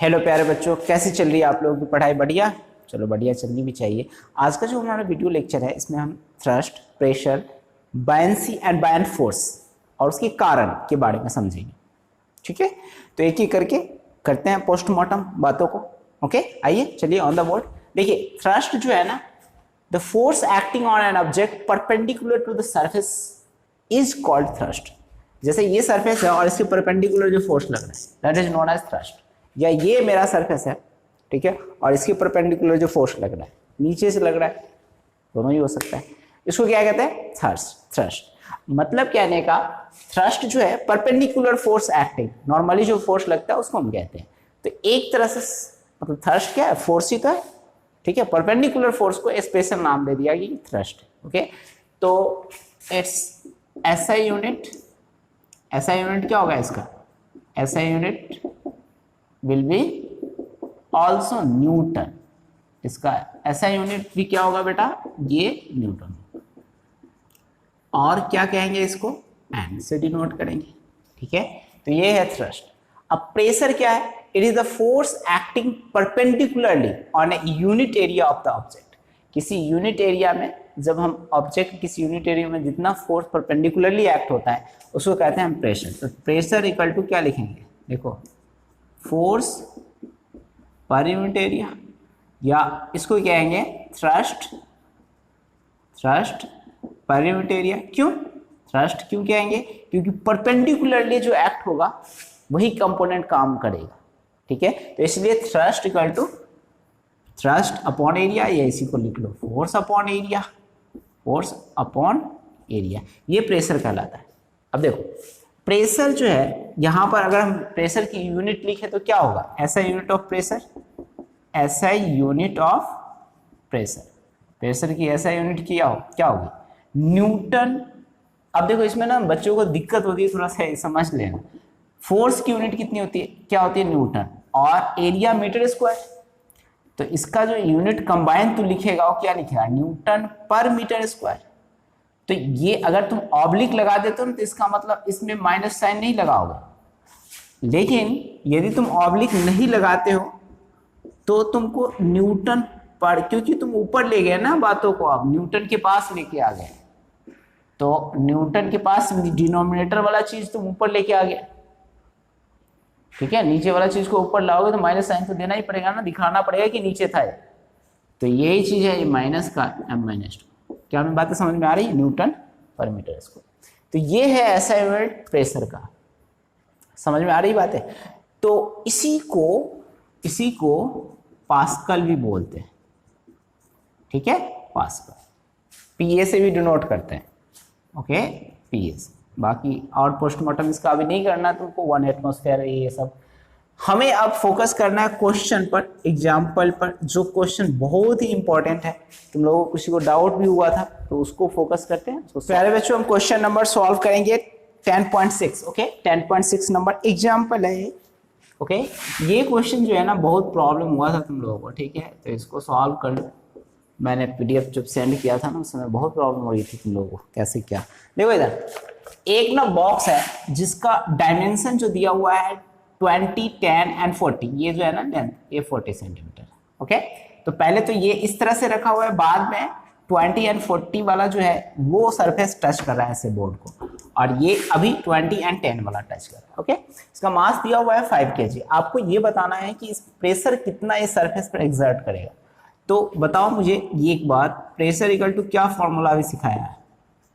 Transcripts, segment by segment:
Hello प्यारे बच्चों, कैसी चल रही है आप लोगों की पढ़ाई? बढ़िया? चलो बढ़िया चलनी भी चाहिए। आज का जो हमारा वीडियो लेक्चर है इसमें हम thrust, pressure, buoyancy and buoyant force और उसके कारण के बारे में समझेंगे। ठीक है, तो एक एक करके करते हैं पोस्टमार्टम बातों को। ओके, आइए चलिए ऑन द बोर्ड। देखिए, थ्रस्ट जो है ना, the force acting on an object perpendicular to the surface is called thrust. जैसे ये सरफेस है और इसके परपेंडिकुलर जो फोर्स लग रहा है that is known as thrust. या ये मेरा सरफेस है, ठीक है, और इसके परपेंडिकुलर जो फोर्स लग रहा है नीचे से लग रहा है, दोनों ही हो सकता है, इसको क्या कहते हैं? थ्रस्ट। मतलब कहने का, थ्रस्ट जो है परपेंडिकुलर फोर्स एक्टिंग, नॉर्मली जो फोर्स लगता है उसको हम कहते हैं। तो एक तरह से मतलब थ्रस्ट क्या है? फोर्स ही तो है, ठीक है। परपेंडिकुलर फोर्स को स्पेशल नाम दे दिया कि थ्रस्ट। ओके, तो it's SI unit, SI unit क्या होगा इसका? SI unit will be also Newton. इसका एसआई यूनिट भी क्या होगा बेटा? ये न्यूटन। और क्या कहेंगे इसको? एन से डिनोट करेंगे, ठीक है। तो ये है थ्रस्ट। अब प्रेशर क्या है? It is the force acting perpendicularly on a unit area of the object. किसी यूनिट एरिया में जब हम ऑब्जेक्ट किसी यूनिट एरिया में जितना फोर्स परपेंडिकुलरली एक्ट होता है उसको कहते हैं हम प्रेशर। तो प्रेशर इक्वल टू क्या लिखेंगे? देखो, फोर्स पर यूनिट एरिया, या इसको कहेंगे thrust, thrust per unit area. क्यों थ्रस्ट क्यों कहेंगे? क्योंकि परपेंडिकुलरली जो एक्ट होगा वही कंपोनेंट काम करेगा, ठीक है। तो इसलिए thrust equal to thrust upon area, या इसी को लिख लो force upon area, force upon area. ये प्रेशर कहलाता है। अब देखो, प्रेशर जो है यहां पर अगर हम प्रेशर की यूनिट लिखे तो क्या होगा? ऐसा यूनिट ऑफ प्रेशर, ऐसा यूनिट ऑफ प्रेशर, प्रेशर की ऐसा यूनिट क्या होगी? न्यूटन। अब देखो, इसमें ना बच्चों को दिक्कत होती है, थोड़ा सा समझ लेना। फोर्स की यूनिट कितनी होती है? क्या होती है? न्यूटन। और एरिया मीटर स्क्वायर। तो इसका जो यूनिट कंबाइन तू लिखेगा वो क्या लिखेगा? न्यूटन पर मीटर स्क्वायर। तो ये अगर तुम ऑब्लिक लगा देते हो ना तो इसका मतलब इसमें माइनस साइन नहीं लगाओगे। लेकिन यदि तुम ऑब्लिक नहीं लगाते हो तो तुमको न्यूटन पर, क्योंकि तुम ऊपर ले गए ना बातों को, अब न्यूटन के पास लेके आ गए, तो न्यूटन के पास डिनोमिनेटर वाला चीज तुम ऊपर लेके आ गए, ठीक है। नीचे वाला चीज को ऊपर लाओगे तो माइनस साइन तो देना ही पड़ेगा ना, दिखाना पड़ेगा कि नीचे था। तो यही चीज है, ये माइनस का m-2। क्या हमें बातें समझ में आ रही है? न्यूटन पर मीटर स्क्वायर। तो ये है ऐसा यूनिट प्रेशर का। समझ में आ रही बात है? तो इसी को पास्कल भी बोलते हैं, ठीक है। पास्कल पीए से भी डिनोट करते हैं, ओके, पीए से। बाकी और पोस्टमार्टम इसका अभी नहीं करना तुमको, 1 एटमॉस्फेयर ये सब। हमें अब फोकस करना है क्वेश्चन पर, एग्जाम्पल पर, जो क्वेश्चन बहुत ही इंपॉर्टेंट है। तुम लोगों को किसी को डाउट भी हुआ था तो उसको फोकस करते हैं। तो प्यारे बच्चों, हम क्वेश्चन नंबर सॉल्व करेंगे 10.6। ओके, 10.6 नंबर एग्जाम्पल है ये। ओके, ये क्वेश्चन जो है ना बहुत प्रॉब्लम हुआ था तुम लोगों को, ठीक है। तो इसको सॉल्व कर लो। मैंने पीडीएफ जब सेंड किया था ना उस समय बहुत प्रॉब्लम हो रही थी तुम लोगों को, कैसे क्या। देखो इधर एक ना बॉक्स है जिसका डायमेंशन जो दिया हुआ है 20, 10 एंड 40। ये जो है ना लेंथ, ये 40 सेंटीमीटर। ओके, तो पहले तो ये इस तरह से रखा हुआ है, बाद में 20 एंड 40 वाला जो है वो सरफेस टच कर रहा है ऐसे बोर्ड को, और ये अभी 20 एंड 10 वाला टच कर रहा है। ओके, इसका मास दिया हुआ है 5 kg। आपको ये बताना है कि इस प्रेशर कितना इस सरफेस पर एग्जर्ट करेगा। तो बताओ मुझे ये एक बात, प्रेशर इक्वल टू क्या फॉर्मूला भी सिखाया है?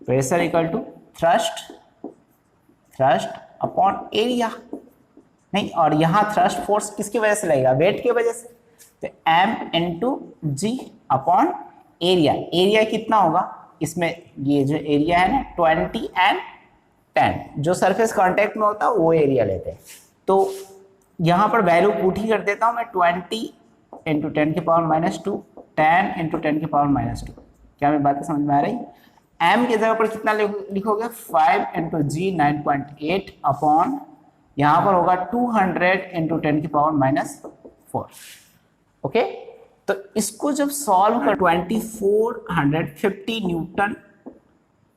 Pressure equal to thrust, thrust upon area. नहीं, और यहां थ्रस्ट फोर्स किसकी वजह से लगेगा? वेट की वजह से। तो m इंटू जी अपॉन एरिया। एरिया कितना होगा इसमें? ये जो एरिया है ना 20 एंड 10, जो सरफेस कांटेक्ट में होता है वो एरिया लेते हैं। तो यहां पर वैल्यू पुट ही कर देता हूं मैं, 20 इंटू 10 की पावर -2, 10 इंटू 10 की पावर -2। क्या मेरी बातें समझ में आ रही? m की जगह पर कितना लिखोगे? 5 इंटू जी 9.8 अपॉन यहां पर होगा 200 इंटू 10 की पावर -4। ओके, तो इसको जब सॉल्व कर 2450 न्यूटन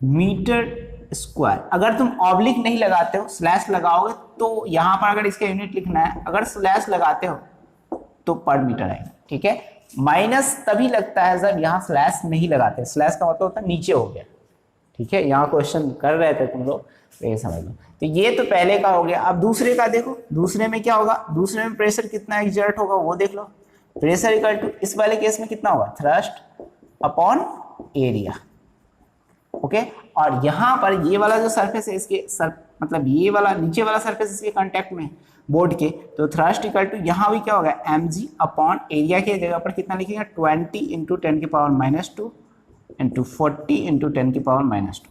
मीटर स्क्वायर। अगर तुम ऑब्लिक नहीं लगाते हो, स्लैश लगाओगे, तो यहां पर अगर इसका यूनिट लिखना है, अगर स्लैश लगाते हो तो पर मीटर आएगा, ठीक है। माइनस तभी लगता है जब यहाँ स्लैश नहीं लगाते, स्लैश का मतलब होता है नीचे हो गया, ठीक है। यहाँ क्वेश्चन कर रहे थे तुम लोग, तो ये समझ लो। तो ये तो पहले का हो गया। अब दूसरे का देखो, दूसरे में क्या होगा, दूसरे में प्रेशर कितना एग्जर्ट होगा वो देख लो। प्रेशर इक्वल टू, इस वाले केस में कितना होगा, थ्रस्ट अपॉन एरिया, ओके। और यहाँ पर ये वाला जो सरफेस है इसके मतलब ये वाला नीचे वाला सरफेस इसके कांटेक्ट में है बोर्ड के, तो थ्रस्ट इक्वल टू यहाँ भी क्या होगा, mg अपॉन एरिया के जगह पर कितना लिखेंगे, 20 इंटू 10 की पावर -2 इंटू 40 इंटू 10 की पावर -2,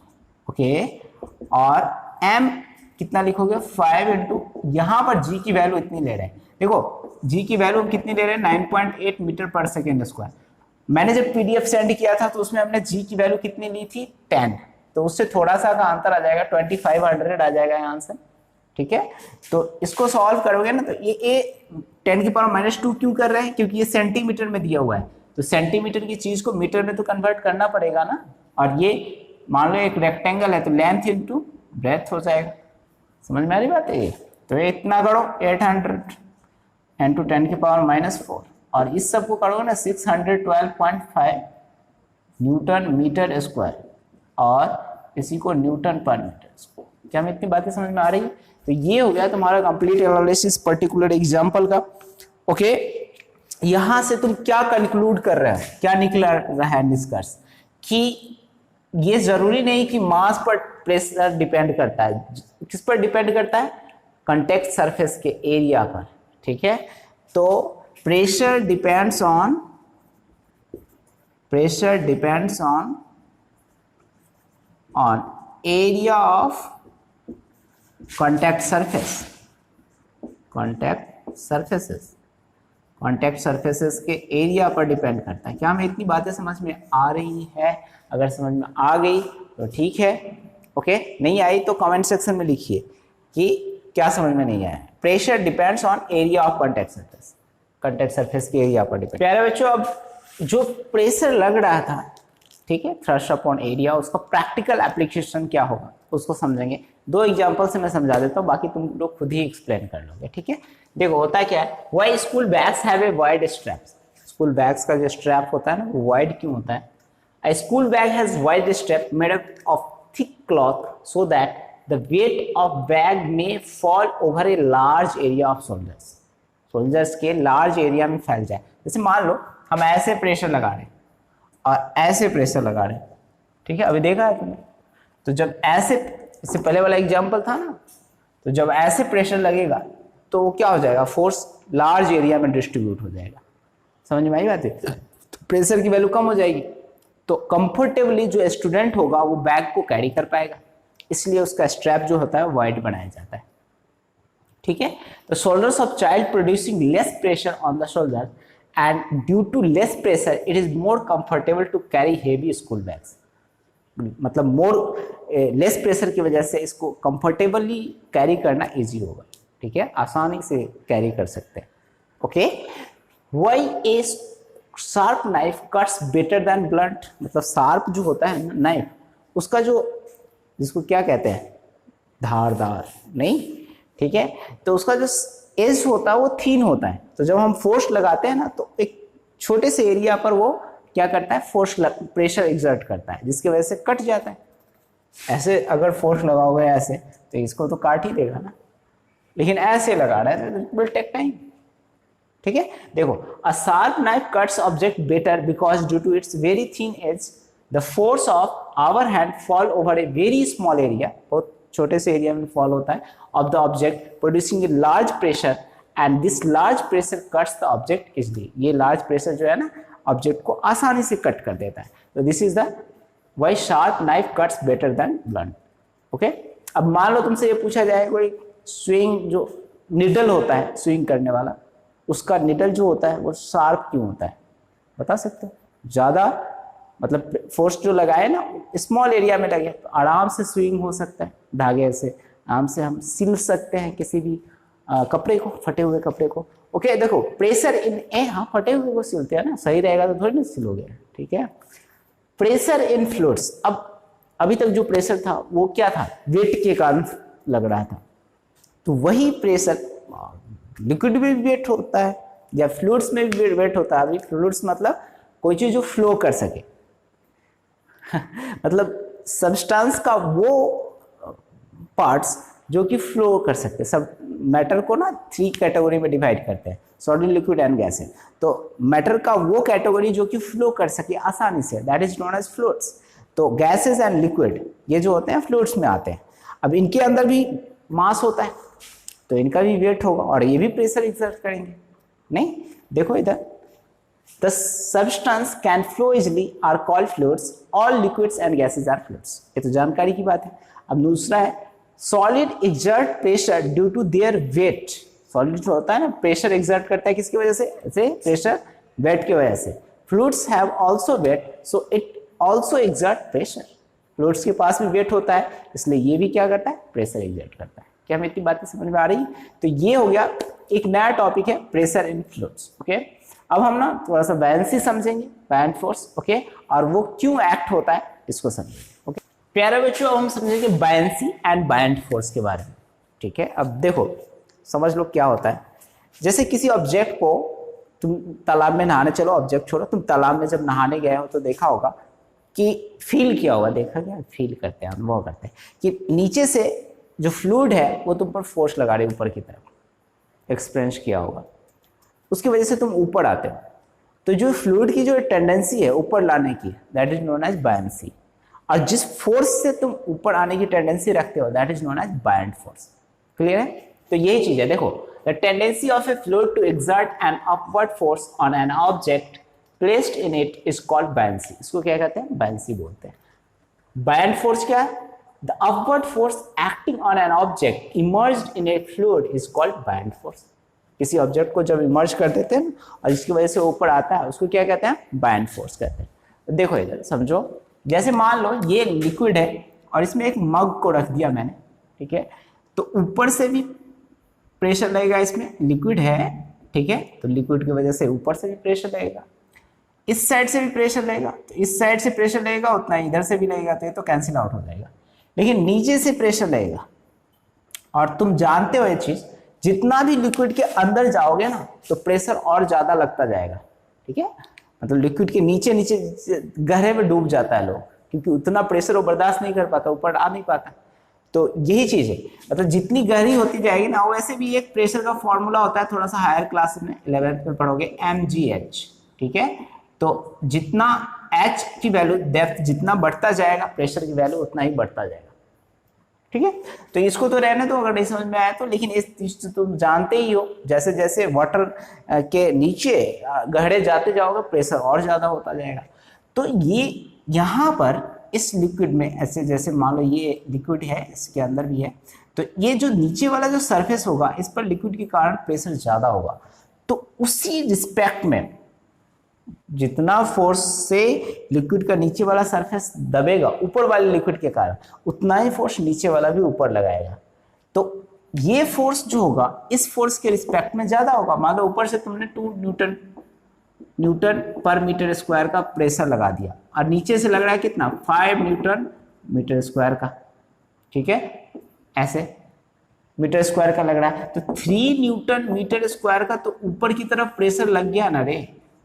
ओके। और m कितना लिखोगे, 5 इंटू, यहाँ पर g की वैल्यू इतनी ले रहे हैं, देखो g की वैल्यू हम कितनी ले रहे हैं, 9.8 मीटर पर सेकेंड स्क्वायर। मैंने जब PDF सेंड किया था तो उसमें हमने g की वैल्यू कितनी ली थी, 10, तो उससे थोड़ा सा का अंतर आ जाएगा, 2500 आ जाएगा यहाँ आंसर, ठीक है। तो इसको सॉल्व करोगे ना, तो ये 10 की पावर -2 क्यों कर रहे हैं, क्योंकि ये सेंटीमीटर में दिया हुआ है, तो सेंटीमीटर की चीज को मीटर में तो कन्वर्ट करना पड़ेगा ना। और ये मान लो एक रेक्टेंगल है तो लेंथ इंटू ब्रेथ हो जाएगा, समझ में आ रही बात है। तो ये इतना करो 800 इंटू 10 की पावर -4, और इस सब को करोगे ना 612.5 न्यूटन मीटर स्क्वायर, और इसी को न्यूटन पर मीटर स्क्वायर। क्या मैं इतनी बातें समझ में आ रही है। तो ये हो गया तुम्हारा कंप्लीट एनालिसिस पर्टिकुलर एग्जांपल का, ओके। यहां से तुम क्या कंक्लूड कर रहे हो, क्या निकला रहा है निष्कर्ष, कि ये जरूरी नहीं कि मास पर प्रेशर डिपेंड करता है, किस पर डिपेंड करता है, कॉन्टैक्ट सरफेस के एरिया पर, ठीक है। तो pressure depends on area of contact surfaces के एरिया पर डिपेंड करता है। क्या हमें इतनी बातें समझ में आ रही है, अगर समझ में आ गई तो ठीक है, ओके। नहीं आई तो कमेंट सेक्शन में लिखिए कि क्या समझ में नहीं आया। Pressure depends on area of contact surface के एरिया पर डिपेंड। प्यारे बच्चों, अब जो प्रेशर लग रहा था, ठीक है, थ्रस्ट अपॉन एरिया, उसका प्रैक्टिकल एप्लीकेशन क्या होगा उसको समझेंगे। 2 एग्जांपल से मैं समझा देता हूँ, बाकी तुम लोग खुद ही एक्सप्लेन कर लोगे, ठीक है। देखो होता क्या है, why school bags have a wide straps. School bags का जो स्ट्रैप होता है ना, वो वाइड क्यों होता है। A school bag has wide strap made up of thick cloth so that the weight of bag may fall over a large area of soldiers. Soldiers के large area में फैल जाए। जैसे मान लो हम ऐसे प्रेशर लगा रहे हैं और ऐसे प्रेशर लगा रहे हैं, ठीक है, अभी देखा है तुमने। तो जब ऐसे, इससे पहले वाला एग्जाम्पल था ना, तो जब ऐसे प्रेशर लगेगा तो वो क्या हो जाएगा, फोर्स लार्ज एरिया में डिस्ट्रीब्यूट हो जाएगा। समझ में आई बात है। तो प्रेशर की वैल्यू कम हो जाएगी, तो कंफर्टेबली जो स्टूडेंट होगा वो बैग को कैरी कर पाएगा, इसलिए उसका स्ट्रैप जो होता है वाइड बनाया जाता है, ठीक है। तो shoulders of child producing less pressure on the shoulder and due to less pressure it is more comfortable to carry heavy school bags. मतलब मोर लेस प्रेशर की वजह से इसको कंफर्टेबली कैरी करना इजी होगा, ठीक है, आसानी से कैरी कर सकते हैं, okay. Why A sharp knife cuts better than blunt, मतलब शार्प जो होता है नाइफ, उसका जो, जिसको क्या कहते हैं, धारदार नहीं, ठीक है, तो उसका जो एज होता है वो थीन होता है। तो जब हम फोर्स लगाते हैं ना, तो एक छोटे से एरिया पर वो क्या करता है, प्रेशर एक्सर्ट करता है, जिसकी वजह से कट जाता है। ऐसे अगर फोर्स लगाओगे ऐसे, तो इसको तो काट ही देगा ना, लेकिन ऐसे लगा रहा है तो इट विल टेक टाइम, ठीक है। देखो, a sharp knife cuts object better because due to its very thin edge the force of our hand fall over a very small area, बहुत छोटे से एरिया में फॉल होता है, of the object producing a large pressure and this large pressure cuts the object easily. ये large pressure जो है ना, ऑब्जेक्ट को आसानी से कट कर देता है। तो this is the why sharp knife cuts better than blunt, okay. अब मान लो तुमसे ये पूछा जाए, कोई स्विंग जो निडल होता है स्विंग करने वाला, उसका निडल जो होता है वो शार्प क्यों होता है, बता सकते हो। ज़्यादा मतलब फोर्स जो लगाए ना स्मॉल एरिया में लगे तो आराम से स्विंग हो सकता है, धागे से आराम से हम सिल सकते हैं किसी भी कपड़े को, फटे हुए कपड़े को, ओके। देखो प्रेशर इन ए, हाँ फटे हुए को सिलते हैं ना, सही रहेगा तो थोड़ी ना सिलोगे, ठीक है। प्रेशर इन फ्लूइड्स, अब अभी तक जो प्रेशर था वो क्या था, वेट के कारण लग रहा था, तो वही प्रेशर लिक्विड में भी वेट होता है, जब फ्लूइड्स में भी वेट होता है, अभी फ्लूइड्स मतलब कोई चीज जो फ्लो कर सके मतलब सब्सटेंस का वो पार्ट्स जो कि फ्लो कर सकते हैं। सब मैटर को ना 3 कैटेगरी में डिवाइड करते हैं, सॉलिड, लिक्विड एंड गैसेज। तो मैटर का वो कैटेगरी जो कि फ्लो कर सके आसानी से, that is known as fluids. तो गैसेज एंड लिक्विड ये जो होते हैं फ्लूइड्स में आते हैं। अब इनके अंदर भी मास होता है तो इनका भी वेट होगा और ये भी प्रेशर एक्सर्ट करेंगे। नहीं, देखो इधर, the substance can flow easily are called fluids, all liquids and gases are fluids. ये तो जानकारी की बात है। अब दूसरा है solid exert pressure due to their weight. Solid जो होता है ना प्रेशर एक्सर्ट करता है किसकी वजह से? ऐसे प्रेशर वेट की वजह से। Fluids have also weight so it also exert pressure. Fluids के पास भी वेट होता है इसलिए ये भी क्या करता है? प्रेशर एक्सर्ट करता है। क्या हमें इतनी बातें समझ में आ रही? तो ये हो गया एक नया टॉपिक है प्रेशर इन फ्लूइड्स। ओके, अब हम ना थोड़ा सा बायनेंसी समझेंगे, बायन फोर्स। ओके, और वो क्यों एक्ट होता है इसको समझेंगे। ओके प्यारे बच्चों, अब हम समझेंगे बायनेंसी एंड बायन फोर्स के बारे में। ठीक है, अब देखो समझ लो क्या होता है। जैसे किसी ऑब्जेक्ट को तुम तालाब में नहाने चलो, ऑब्जेक्ट छोड़ो, तुम तालाब में जब नहाने गए हो तो देखा होगा कि फील किया होगा, देखा क्या? फील करते हैं, अनुभव करते हैं कि नीचे से जो फ्लूइड है वो तुम पर फोर्स लगा रही है ऊपर की तरफ, एक्सपीरियंस किया होगा। उसकी वजह से तुम ऊपर आते हो। तो जो फ्लूइड की जो टेंडेंसी है ऊपर लाने की, दैट इज नोन एज बायनेंसी। और जिस फोर्स से तुम ऊपर आने की टेंडेंसी रखते हो that is known as buoyant force. Clear है? तो यही चीज है। देखो, the tendency of a fluid to exert an upward force on an object placed in it is called buoyancy. इसको क्या कहते हैं? बायनेंसी बोलते हैं। बायन फोर्स क्या है? The upward force acting on an object emerged in A fluid is called Bayern force. किसी object को जब इमर्ज कर देते हैं और इसकी वजह से ऊपर आता है उसको क्या कहते हैं? बायन फोर्स कहते हैं। तो देखो इधर समझो, जैसे मान लो ये लिक्विड है और इसमें एक मग को रख दिया मैंने, ठीक है, तो ऊपर से भी प्रेशर लगेगा, इसमें लिक्विड है, ठीक है, तो लिक्विड की वजह से ऊपर से भी प्रेशर लगेगा, इस साइड से भी प्रेशर लगेगा, तो इस साइड से प्रेशर लगेगा उतना इधर से भी लगेगा, तो ये तो कैंसिल आउट हो जाएगा। लेकिन नीचे से प्रेशर लगेगा और तुम जानते हो ये चीज, जितना भी लिक्विड के अंदर जाओगे ना तो प्रेशर और ज्यादा लगता जाएगा। ठीक है, मतलब लिक्विड के नीचे नीचे गहरे में डूब जाता है लोग, क्योंकि उतना प्रेशर वो बर्दाश्त नहीं कर पाता, ऊपर आ नहीं पाता। तो यही चीज है, मतलब जितनी गहरी होती जाएगी ना, वैसे भी एक प्रेशर का फॉर्मूला होता है, थोड़ा सा हायर क्लास में 11th में पढ़ोगे, mgh। ठीक है, तो जितना h की वैल्यू, डेप्थ जितना बढ़ता जाएगा प्रेशर की वैल्यू उतना ही बढ़ता जाएगा। ठीक है, तो इसको तो रहने दो अगर नहीं समझ में आया तो, लेकिन इस चीज तो तुम जानते ही हो, जैसे जैसे वाटर के नीचे गहरे जाते जाओगे प्रेशर और ज्यादा होता जाएगा। तो ये यहाँ पर इस लिक्विड में ऐसे, जैसे मान लो ये लिक्विड है, इसके अंदर भी है, तो ये जो नीचे वाला जो सरफेस होगा इस पर लिक्विड के कारण प्रेशर ज्यादा होगा। तो उसी रिस्पेक्ट में जितना फोर्स से लिक्विड का नीचे वाला सरफेस दबेगा ऊपर वाले लिक्विड के कारण, उतना ही फोर्स नीचे वाला भी ऊपर लगाएगा। तो ये फोर्स जो होगा इस फोर्स के रिस्पेक्ट में ज्यादा होगा। मान लो ऊपर से तुमने 2 न्यूटन पर मीटर स्क्वायर का प्रेशर लगा दिया और नीचे से लग रहा है कितना? 5 न्यूटन मीटर स्क्वायर का। ठीक है, ऐसे मीटर स्क्वायर का लग रहा है, तो 3 न्यूटन मीटर स्क्वायर का तो ऊपर की तरफ प्रेशर लग गया ना रे,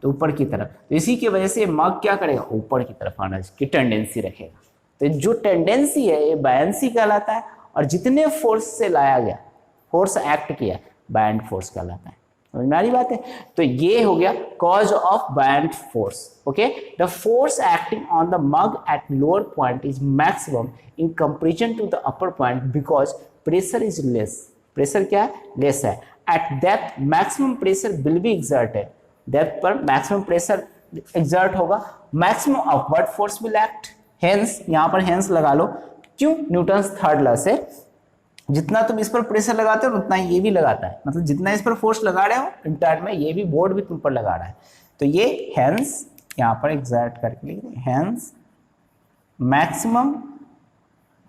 तो ऊपर की तरफ। तो इसी की वजह से मग क्या करेगा? ऊपर की तरफ आना की टेंडेंसी रखेगा। तो जो टेंडेंसी है ये बायनेंसी कहलाता है, और जितने फोर्स से लाया गया, फोर्स एक्ट किया, बायनेंट फोर्स कहलाता है। समझ में आ रही बात है? तो ये हो गया cause of buoyant force. Okay, the force acting on the mug at lower point is maximum in comparison to the upper point because pressure is less. Pressure क्या है? लेस है। At that maximum pressure will be exerted, depth पर maximum pressure exert होगा, maximum upward force will act. Hence, यहां पर hence लगा लो, क्यों? Newton's third law से जितना तुम इस पर प्रेशर लगाते हो उतना ये भी लगाता है, मतलब जितना इस पर फोर्स लगा रहे हो इंटर्न में ये भी बोर्ड भी तुम पर लगा रहा है। तो ये हेंस यहां पर एक्सर्ट करके लिख दें, hence maximum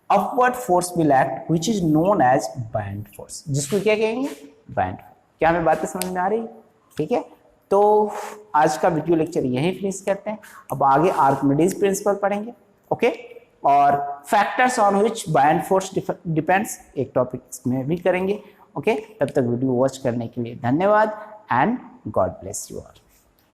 upward force will act which is known as buoyant force, जिसको क्या कहेंगे? बायनेंट। क्या हमें बातें समझ में आ रही? ठीक है, तो आज का वीडियो लेक्चर यहीं फिनिश करते हैं। अब आगे आर्किमिडीज प्रिंसिपल पढ़ेंगे। ओके, और factors on which buoyant force depends एक टॉपिक इसमें भी करेंगे। ओके, तब तक वीडियो वॉच करने के लिए धन्यवाद and God bless you all.